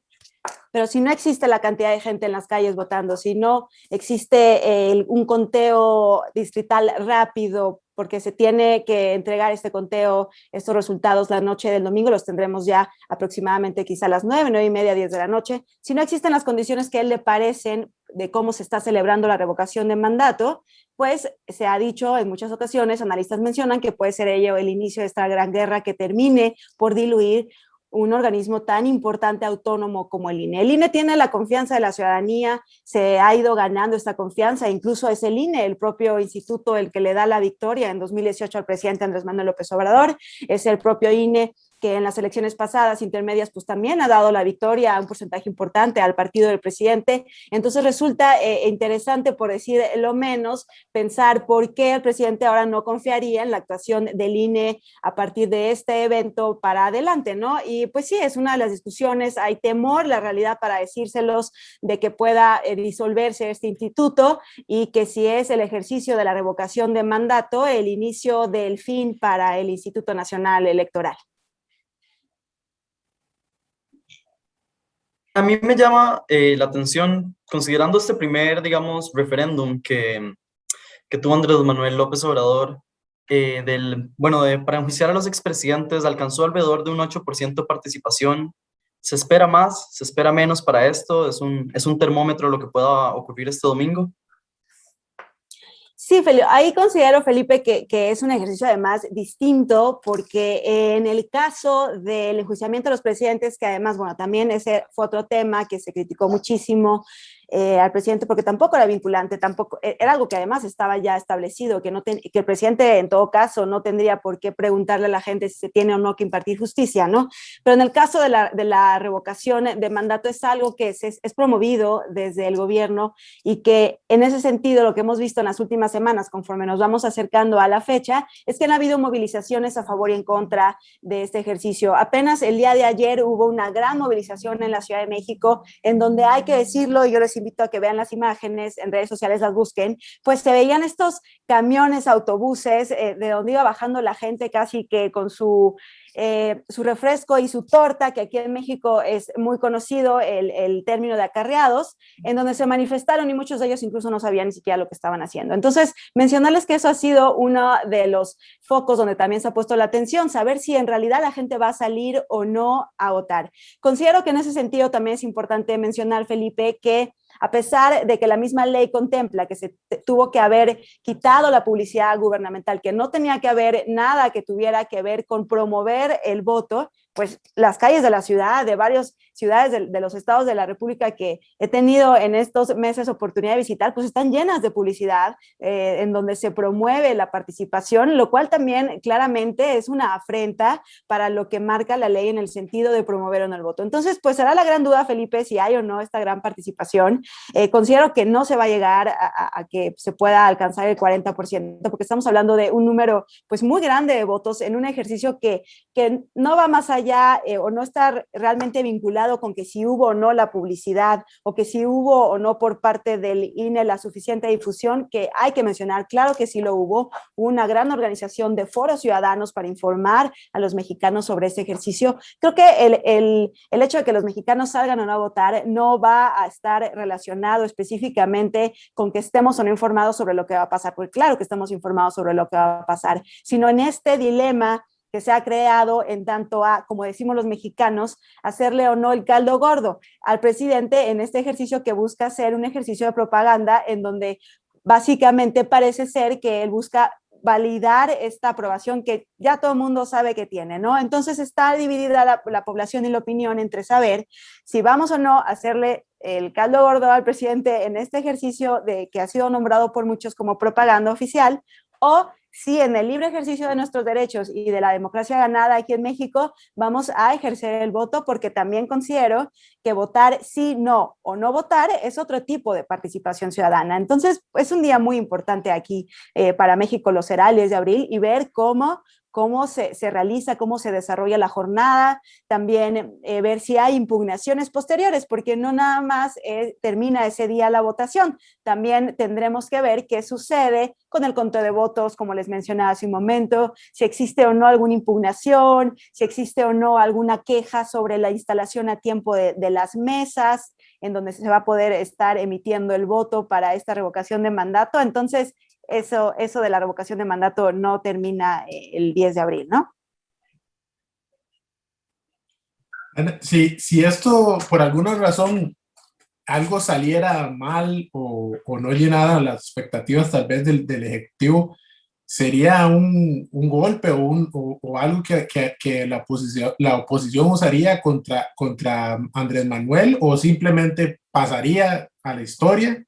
Pero si no existe la cantidad de gente en las calles votando, si no existe un conteo distrital rápido, porque se tiene que entregar este conteo, estos resultados la noche del domingo, los tendremos ya aproximadamente quizá a las 9, 9:30, 10 de la noche. Si no existen las condiciones que a él le parecen de cómo se está celebrando la revocación de mandato, pues se ha dicho en muchas ocasiones, analistas mencionan que puede ser ello el inicio de esta gran guerra que termine por diluir un organismo tan importante autónomo como el INE. El INE tiene la confianza de la ciudadanía, se ha ido ganando esta confianza, incluso es el INE, el propio instituto, el que le da la victoria en 2018 al presidente Andrés Manuel López Obrador, es el propio INE que en las elecciones pasadas intermedias pues también ha dado la victoria a un porcentaje importante al partido del presidente. Entonces resulta interesante, por decir lo menos, pensar por qué el presidente ahora no confiaría en la actuación del INE a partir de este evento para adelante, ¿no? Y pues sí, es una de las discusiones, hay temor, la realidad, para decírselos, de que pueda disolverse este instituto y que si es el ejercicio de la revocación de mandato, el inicio del fin para el Instituto Nacional Electoral. A mí me llama la atención, considerando este primer, digamos, referéndum que tuvo Andrés Manuel López Obrador, para enjuiciar a los expresidentes, alcanzó alrededor de un 8% de participación. ¿Se espera más? ¿Se espera menos para esto? ¿Es un termómetro lo que pueda ocurrir este domingo? Sí, ahí considero, Felipe, que es un ejercicio además distinto, porque en el caso del enjuiciamiento de los presidentes, que además, bueno, también ese fue otro tema que se criticó muchísimo al presidente, porque tampoco era vinculante, tampoco era algo que además estaba ya establecido, que el presidente en todo caso no tendría por qué preguntarle a la gente si se tiene o no que impartir justicia, ¿no? Pero en el caso de la revocación de mandato es algo que es promovido desde el gobierno y que en ese sentido lo que hemos visto en las últimas semanas, conforme nos vamos acercando a la fecha, es que han habido movilizaciones a favor y en contra de este ejercicio. Apenas el día de ayer hubo una gran movilización en la Ciudad de México, en donde hay que decirlo, y yo les invito a que vean las imágenes, en redes sociales las busquen, pues se veían estos camiones, autobuses, de donde iba bajando la gente casi que con su su refresco y su torta, que aquí en México es muy conocido el término de acarreados, en donde se manifestaron y muchos de ellos incluso no sabían ni siquiera lo que estaban haciendo. Entonces, mencionarles que eso ha sido uno de los focos donde también se ha puesto la atención, saber si en realidad la gente va a salir o no a votar. Considero que en ese sentido también es importante mencionar, Felipe, que a pesar de que la misma ley contempla que se tuvo que haber quitado la publicidad gubernamental, que no tenía que haber nada que tuviera que ver con promover el voto, pues las calles de la ciudad, de varias ciudades de los estados de la República que he tenido en estos meses oportunidad de visitar, pues están llenas de publicidad en donde se promueve la participación, lo cual también claramente es una afrenta para lo que marca la ley en el sentido de promover o no el voto. Entonces, pues será la gran duda, Felipe, si hay o no esta gran participación. Considero que no se va a llegar a que se pueda alcanzar el 40%, porque estamos hablando de un número pues muy grande de votos en un ejercicio que no va más allá o no está realmente vinculado con que si hubo o no la publicidad o que si hubo o no por parte del INE la suficiente difusión, que hay que mencionar, claro que sí lo hubo, una gran organización de foros ciudadanos para informar a los mexicanos sobre ese ejercicio. Creo que el hecho de que los mexicanos salgan o no a votar no va a estar relacionado específicamente con que estemos o no informados sobre lo que va a pasar, porque claro que estamos informados sobre lo que va a pasar, sino en este dilema que se ha creado en tanto a, como decimos los mexicanos, hacerle o no el caldo gordo al presidente en este ejercicio que busca hacer un ejercicio de propaganda en donde básicamente parece ser que él busca validar esta aprobación que ya todo el mundo sabe que tiene, ¿no? Entonces está dividida la población y la opinión entre saber si vamos o no a hacerle el caldo gordo al presidente en este ejercicio de que ha sido nombrado por muchos como propaganda oficial, o si en el libre ejercicio de nuestros derechos y de la democracia ganada aquí en México vamos a ejercer el voto, porque también considero que votar sí, no o no votar es otro tipo de participación ciudadana. Entonces, es un día muy importante aquí para México, lo será el 10 de abril, y ver cómo se realiza, cómo se desarrolla la jornada, también ver si hay impugnaciones posteriores, porque no nada más termina ese día la votación, también tendremos que ver qué sucede con el conteo de votos, como les mencionaba hace un momento, si existe o no alguna impugnación, si existe o no alguna queja sobre la instalación a tiempo de las mesas, en donde se va a poder estar emitiendo el voto para esta revocación de mandato. Entonces, eso de la revocación de mandato no termina el 10 de abril, ¿no? Si esto por alguna razón algo saliera mal o no llenara las expectativas tal vez del Ejecutivo, ¿sería un golpe o algo que la oposición usaría contra Andrés Manuel, o simplemente pasaría a la historia?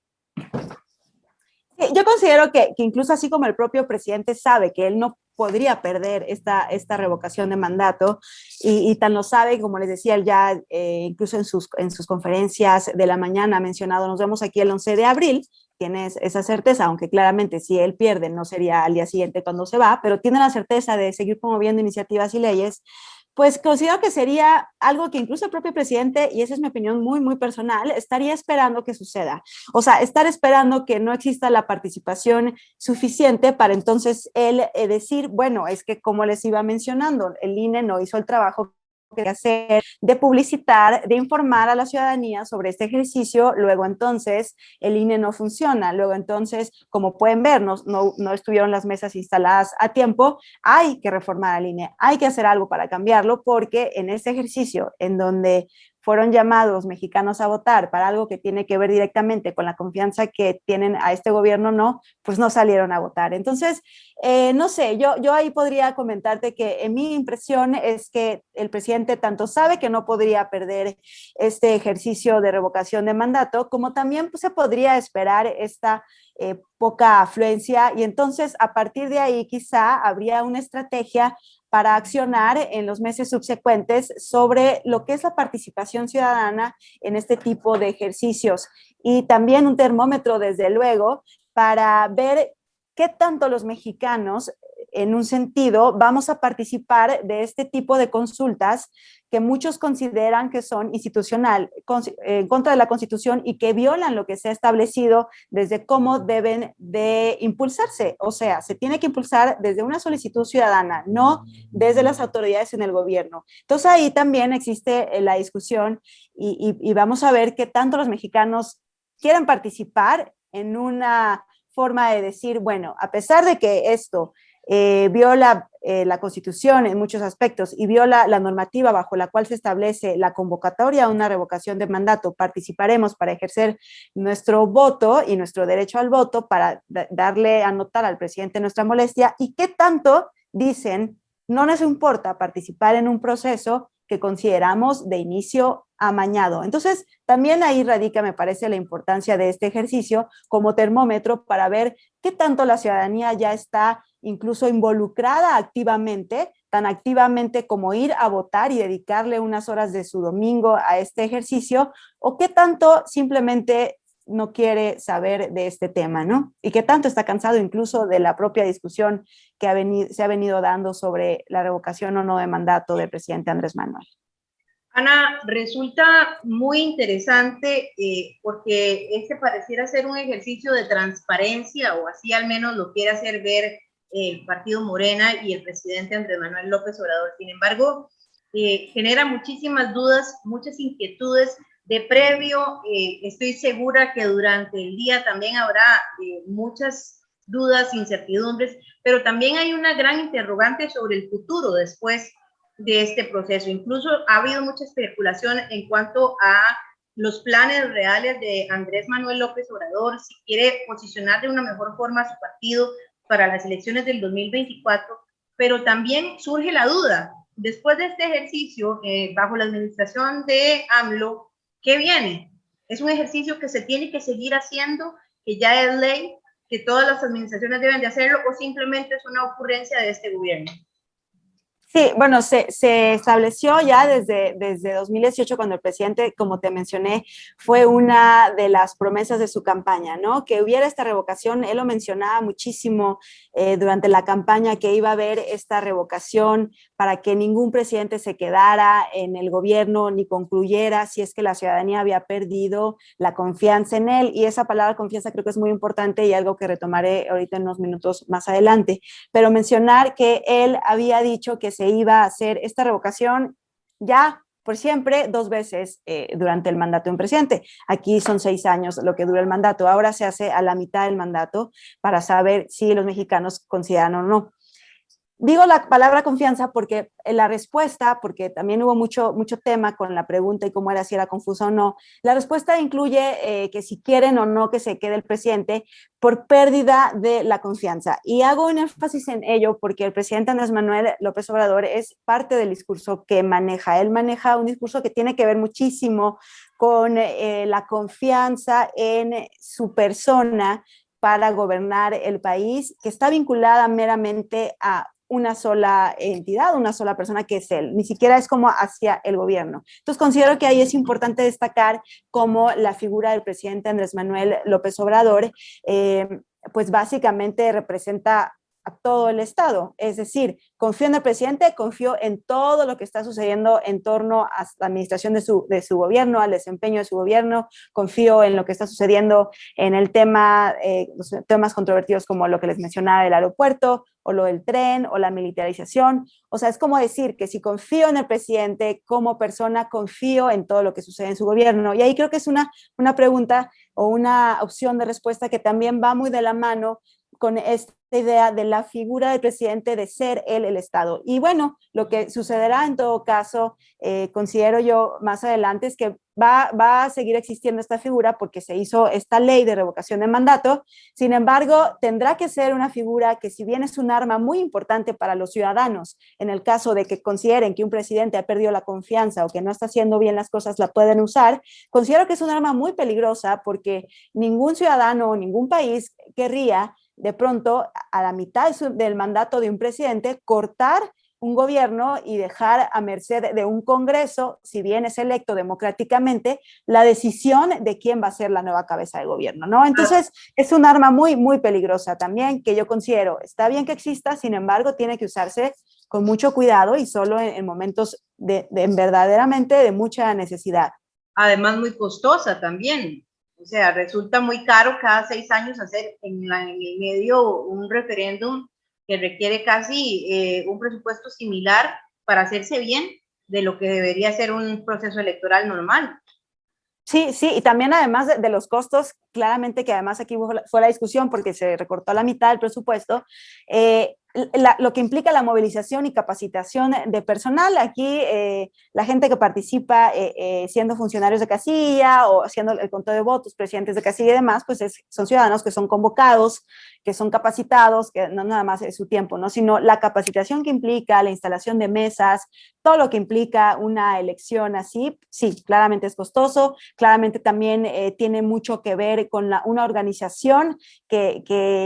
Yo considero que incluso así como el propio presidente sabe que él no podría perder esta revocación de mandato, y tan lo sabe, como les decía, él ya incluso en sus conferencias de la mañana ha mencionado, nos vemos aquí el 11 de abril, tienes esa certeza, aunque claramente si él pierde no sería al día siguiente cuando se va, pero tiene la certeza de seguir promoviendo iniciativas y leyes. Pues considero que sería algo que incluso el propio presidente, y esa es mi opinión muy, muy personal, estaría esperando que suceda. O sea, estar esperando que no exista la participación suficiente para entonces él decir, bueno, es que como les iba mencionando, el INE no hizo el trabajo que hacer, de publicitar, de informar a la ciudadanía sobre este ejercicio, luego entonces el INE no funciona, luego entonces, como pueden ver, no estuvieron las mesas instaladas a tiempo, hay que reformar al INE, hay que hacer algo para cambiarlo, porque en este ejercicio en donde fueron llamados mexicanos a votar para algo que tiene que ver directamente con la confianza que tienen a este gobierno, no, pues no salieron a votar. Entonces, no sé, yo ahí podría comentarte que en mi impresión es que el presidente tanto sabe que no podría perder este ejercicio de revocación de mandato, como también pues, se podría esperar esta poca afluencia, y entonces a partir de ahí quizá habría una estrategia para accionar en los meses subsecuentes sobre lo que es la participación ciudadana en este tipo de ejercicios, y también un termómetro, desde luego, para ver qué tanto los mexicanos en un sentido, vamos a participar de este tipo de consultas que muchos consideran que son institucional, en contra de la Constitución y que violan lo que se ha establecido desde cómo deben de impulsarse. O sea, se tiene que impulsar desde una solicitud ciudadana, no desde las autoridades en el gobierno. Entonces ahí también existe la discusión y vamos a ver qué tanto los mexicanos quieren participar en una forma de decir, bueno, a pesar de que esto viola la Constitución en muchos aspectos y viola la normativa bajo la cual se establece la convocatoria a una revocación de mandato, participaremos para ejercer nuestro voto y nuestro derecho al voto para darle a notar al presidente nuestra molestia y qué tanto dicen, no nos importa participar en un proceso que consideramos de inicio amañado. Entonces, también ahí radica, me parece, la importancia de este ejercicio como termómetro para ver qué tanto la ciudadanía ya está incluso involucrada activamente, tan activamente como ir a votar y dedicarle unas horas de su domingo a este ejercicio, o qué tanto simplemente no quiere saber de este tema, ¿no? Y qué tanto está cansado incluso de la propia discusión que se ha venido dando sobre la revocación o no de mandato del presidente Andrés Manuel. Ana, resulta muy interesante porque este pareciera ser un ejercicio de transparencia, o así al menos lo quiere hacer ver el partido Morena y el presidente Andrés Manuel López Obrador. Sin embargo, genera muchísimas dudas, muchas inquietudes. De previo, estoy segura que durante el día también habrá muchas dudas, incertidumbres, pero también hay una gran interrogante sobre el futuro después de este proceso. Incluso ha habido mucha especulación en cuanto a los planes reales de Andrés Manuel López Obrador, si quiere posicionar de una mejor forma a su partido para las elecciones del 2024, pero también surge la duda, después de este ejercicio, bajo la administración de AMLO, ¿qué viene? ¿Es un ejercicio que se tiene que seguir haciendo, que ya es ley, que todas las administraciones deben de hacerlo, o simplemente es una ocurrencia de este gobierno? Sí, bueno, se estableció ya desde 2018 cuando el presidente, como te mencioné, fue una de las promesas de su campaña, ¿no? Que hubiera esta revocación, él lo mencionaba muchísimo durante la campaña, que iba a haber esta revocación para que ningún presidente se quedara en el gobierno ni concluyera si es que la ciudadanía había perdido la confianza en él. Y esa palabra confianza creo que es muy importante y algo que retomaré ahorita en unos minutos más adelante. Pero mencionar que él había dicho que se iba a hacer esta revocación ya por siempre 2 veces durante el mandato de un presidente. Aquí son 6 años lo que dura el mandato. Ahora se hace a la mitad del mandato para saber si los mexicanos consideran o no. Digo la palabra confianza porque la respuesta, porque también hubo mucho tema con la pregunta y cómo era, si era confusa o no, la respuesta incluye que si quieren o no que se quede el presidente por pérdida de la confianza. Y hago un énfasis en ello porque el presidente Andrés Manuel López Obrador es parte del discurso que maneja. Él maneja un discurso que tiene que ver muchísimo con la confianza en su persona para gobernar el país, que está vinculada meramente a una sola entidad, una sola persona, que es él, ni siquiera es como hacia el gobierno. Entonces considero que ahí es importante destacar cómo la figura del presidente Andrés Manuel López Obrador, pues básicamente representa a todo el Estado, es decir, confío en el presidente, confío en todo lo que está sucediendo en torno a la administración de su gobierno, al desempeño de su gobierno, confío en lo que está sucediendo en el tema, los temas controvertidos como lo que les mencionaba del aeropuerto, o lo del tren, o la militarización. O sea, es como decir que si confío en el presidente como persona, confío en todo lo que sucede en su gobierno. Y ahí creo que es una pregunta o una opción de respuesta que también va muy de la mano con esta idea de la figura del presidente, de ser él el Estado. Y bueno, lo que sucederá en todo caso, considero yo más adelante, es que va a seguir existiendo esta figura porque se hizo esta ley de revocación de mandato. Sin embargo, tendrá que ser una figura que, si bien es un arma muy importante para los ciudadanos, en el caso de que consideren que un presidente ha perdido la confianza o que no está haciendo bien las cosas, la pueden usar. Considero que es un arma muy peligrosa porque ningún ciudadano o ningún país querría de pronto, a la mitad del mandato de un presidente, cortar un gobierno y dejar a merced de un Congreso, si bien es electo democráticamente, la decisión de quién va a ser la nueva cabeza de gobierno, ¿no? Entonces, es un arma muy, muy peligrosa también, que yo considero, está bien que exista, sin embargo, tiene que usarse con mucho cuidado y solo en momentos de verdaderamente de mucha necesidad. Además, muy costosa también. O sea, resulta muy caro cada 6 años hacer en el medio un referéndum que requiere casi un presupuesto similar para hacerse bien de lo que debería ser un proceso electoral normal. Sí, sí, y también además de los costos, claramente que además aquí fue la discusión porque se recortó la mitad del presupuesto, lo que implica la movilización y capacitación de personal. Aquí la gente que participa siendo funcionarios de casilla o haciendo el conteo de votos, presidentes de casilla y demás, pues son ciudadanos que son convocados, que son capacitados, que no nada más es su tiempo, ¿no? Sino la capacitación que implica, la instalación de mesas, todo lo que implica una elección así, sí, claramente es costoso, claramente también tiene mucho que ver con una organización que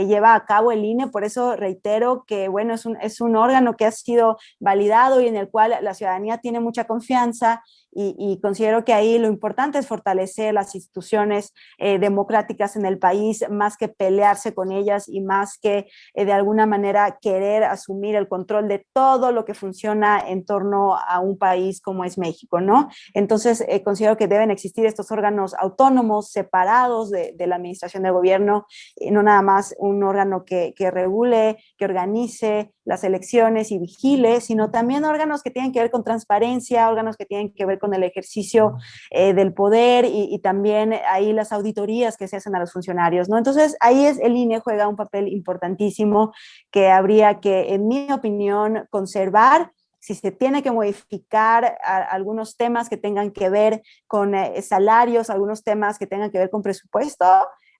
lleva a cabo el INE, por eso reitero que, bueno, es un órgano que ha sido validado y en el cual la ciudadanía tiene mucha confianza y considero que ahí lo importante es fortalecer las instituciones democráticas en el país, más que pelearse con ellas y más que de alguna manera querer asumir el control de todo lo que funciona en torno a un país como es México, ¿no? Entonces, considero que deben existir estos órganos autónomos, separados de la administración del gobierno, no nada más un órgano que regule, que organice las elecciones y vigile, sino también órganos que tienen que ver con transparencia, órganos que tienen que ver con el ejercicio del poder y también ahí las auditorías que se hacen a los funcionarios, ¿no? Entonces, ahí el INE juega un papel importantísimo que habría que, en mi opinión, conservar. Si se tiene que modificar algunos temas que tengan que ver con salarios, algunos temas que tengan que ver con presupuesto,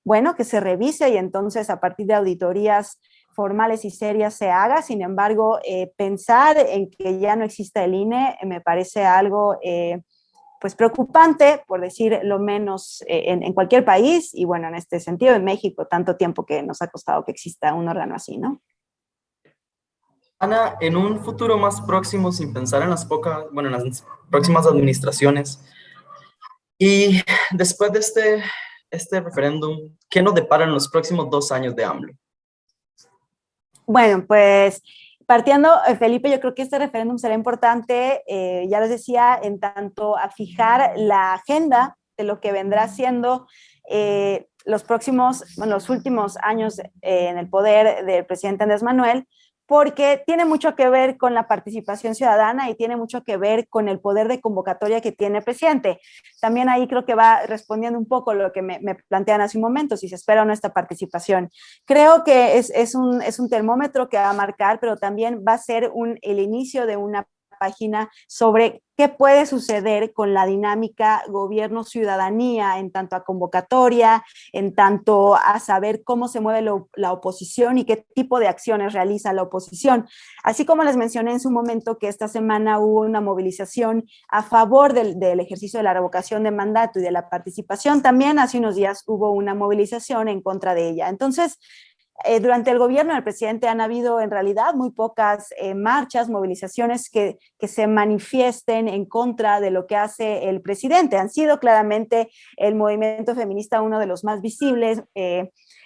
bueno, que se revise y entonces a partir de auditorías formales y serias se haga. Sin embargo, pensar en que ya no exista el INE me parece algo pues preocupante, por decir lo menos, en cualquier país y bueno, en este sentido en México, tanto tiempo que nos ha costado que exista un órgano así, ¿no? Ana, en un futuro más próximo, sin pensar en en las próximas administraciones, y después de este referéndum, ¿qué nos deparan los próximos 2 años de AMLO? Bueno, pues partiendo, Felipe, yo creo que este referéndum será importante, ya les decía, en tanto a fijar la agenda de lo que vendrá siendo los últimos años en el poder del presidente Andrés Manuel, porque tiene mucho que ver con la participación ciudadana y tiene mucho que ver con el poder de convocatoria que tiene el presidente. También ahí creo que va respondiendo un poco lo que me plantean hace un momento, si se espera o no esta participación. Creo que es un termómetro que va a marcar, pero también va a ser el inicio de una página sobre qué puede suceder con la dinámica gobierno-ciudadanía en tanto a convocatoria, en tanto a saber cómo se mueve la oposición y qué tipo de acciones realiza la oposición. Así como les mencioné en su momento que esta semana hubo una movilización a favor del ejercicio de la revocación de mandato y de la participación, también hace unos días hubo una movilización en contra de ella. Entonces, durante el gobierno del presidente han habido en realidad muy pocas marchas, movilizaciones que se manifiesten en contra de lo que hace el presidente. Han sido claramente el movimiento feminista uno de los más visibles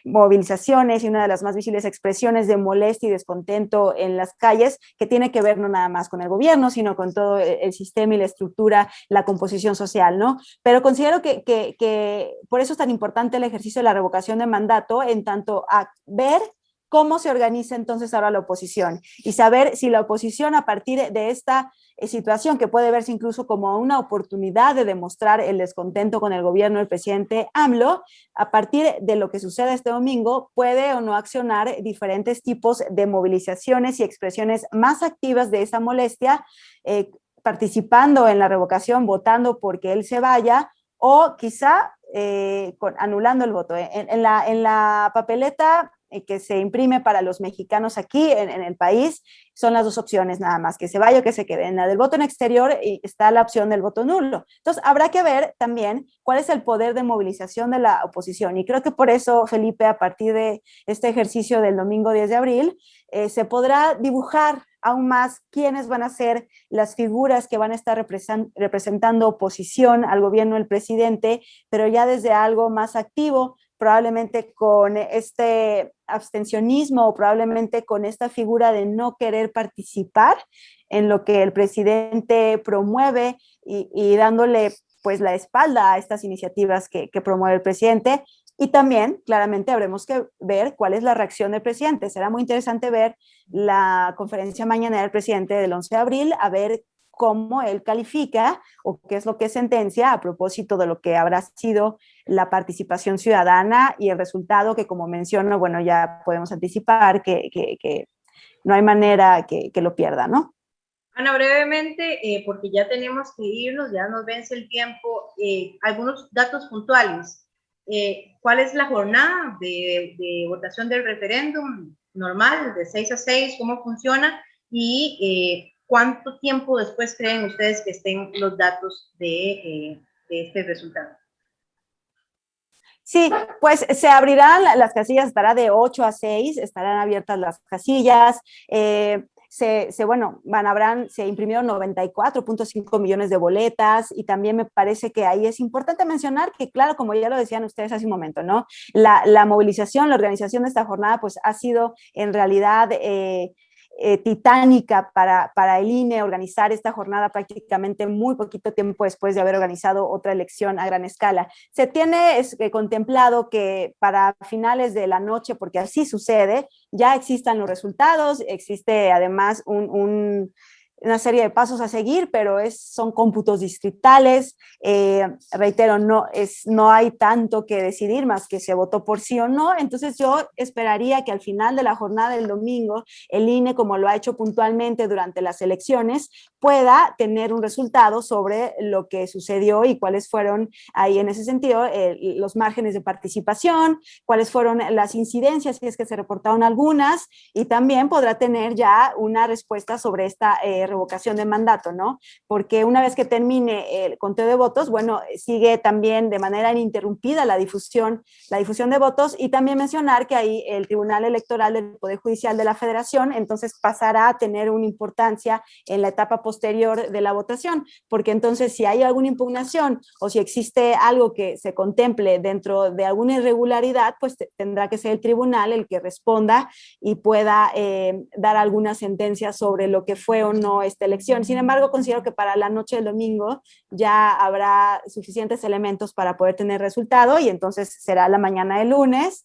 movilizaciones y una de las más visibles expresiones de molestia y descontento en las calles, que tiene que ver no nada más con el gobierno, sino con todo el sistema y la estructura, la composición social, ¿no? Pero considero que por eso es tan importante el ejercicio de la revocación de mandato en tanto a ver cómo se organiza entonces ahora la oposición y saber si la oposición a partir de esta situación que puede verse incluso como una oportunidad de demostrar el descontento con el gobierno del presidente AMLO, a partir de lo que sucede este domingo, puede o no accionar diferentes tipos de movilizaciones y expresiones más activas de esa molestia, participando en la revocación, votando porque él se vaya, o quizá anulando el voto. En la papeleta que se imprime para los mexicanos aquí en el país, son las dos opciones nada más, que se vaya o que se quede. En la del voto en exterior está la opción del voto nulo. Entonces, habrá que ver también cuál es el poder de movilización de la oposición. Y creo que por eso, Felipe, a partir de este ejercicio del domingo 10 de abril, se podrá dibujar aún más quiénes van a ser las figuras que van a estar representando oposición al gobierno del presidente, pero ya desde algo más activo, probablemente con este abstencionismo o probablemente con esta figura de no querer participar en lo que el presidente promueve y dándole pues la espalda a estas iniciativas que promueve el presidente. Y también, claramente, habremos que ver cuál es la reacción del presidente. Será muy interesante ver la conferencia mañanera del presidente del 11 de abril, a ver cómo él califica o qué es lo que sentencia a propósito de lo que habrá sido la participación ciudadana y el resultado que, como menciono, bueno, ya podemos anticipar que no hay manera que lo pierda, ¿no? Ana, brevemente, porque ya tenemos que irnos, ya nos vence el tiempo, algunos datos puntuales. ¿Cuál es la jornada de votación del referéndum normal, de 6 a 6? ¿Cómo funciona? Y ¿cuánto tiempo después creen ustedes que estén los datos de este resultado? Sí, pues se abrirán las casillas, estará de 8 a 6, estarán abiertas las casillas. Se imprimieron 94.5 millones de boletas y también me parece que ahí es importante mencionar que, claro, como ya lo decían ustedes hace un momento, ¿no? La movilización, la organización de esta jornada, pues ha sido en realidad titánica para el INE organizar esta jornada prácticamente muy poquito tiempo después de haber organizado otra elección a gran escala. Se tiene contemplado que para finales de la noche, porque así sucede, ya existan los resultados, existe además una serie de pasos a seguir, pero son cómputos distritales. Reitero, no hay tanto que decidir más que se votó por sí o no. Entonces yo esperaría que al final de la jornada del domingo, el INE, como lo ha hecho puntualmente durante las elecciones, pueda tener un resultado sobre lo que sucedió y cuáles fueron ahí en ese sentido los márgenes de participación, cuáles fueron las incidencias, si es que se reportaron algunas, y también podrá tener ya una respuesta sobre esta revocación de mandato, ¿no? Porque una vez que termine el conteo de votos, bueno, sigue también de manera ininterrumpida la difusión de votos, y también mencionar que ahí el Tribunal Electoral del Poder Judicial de la Federación entonces pasará a tener una importancia en la etapa posterior de la votación, porque entonces si hay alguna impugnación o si existe algo que se contemple dentro de alguna irregularidad, pues tendrá que ser el tribunal el que responda y pueda dar alguna sentencia sobre lo que fue o no esta elección. Sin embargo, considero que para la noche del domingo ya habrá suficientes elementos para poder tener resultado, y entonces será la mañana del lunes.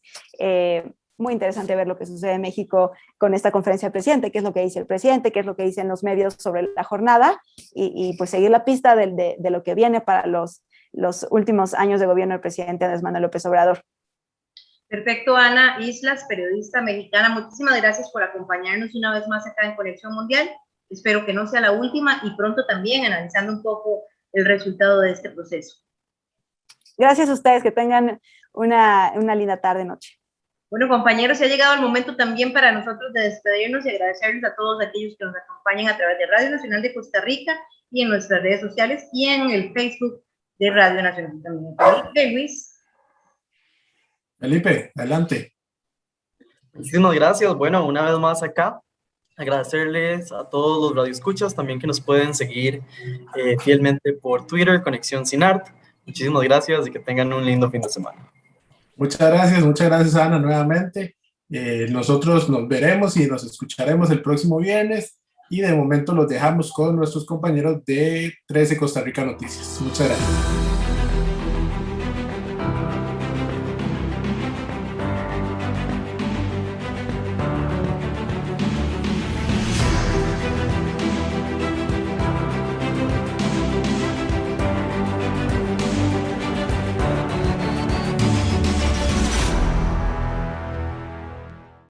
Muy interesante ver lo que sucede en México con esta conferencia del presidente, qué es lo que dice el presidente, qué es lo que dicen los medios sobre la jornada, y pues seguir la pista de lo que viene para los últimos años de gobierno del presidente Andrés Manuel López Obrador. Perfecto, Ana Islas, periodista mexicana, muchísimas gracias por acompañarnos una vez más acá en Conexión Mundial. Espero que no sea la última, y pronto también analizando un poco el resultado de este proceso. Gracias a ustedes, que tengan una linda tarde-noche. Bueno, compañeros, ha llegado el momento también para nosotros de despedirnos y agradecerles a todos aquellos que nos acompañan a través de Radio Nacional de Costa Rica y en nuestras redes sociales y en el Facebook de Radio Nacional también. Felipe, Luis. Felipe, adelante. Muchísimas gracias. Bueno, una vez más acá, agradecerles a todos los radioescuchas también que nos pueden seguir fielmente por Twitter, Conexión Sin Art. Muchísimas gracias y que tengan un lindo fin de semana. Muchas gracias Ana nuevamente. Nosotros nos veremos y nos escucharemos el próximo viernes, y de momento los dejamos con nuestros compañeros de 13 Costa Rica Noticias. Muchas gracias.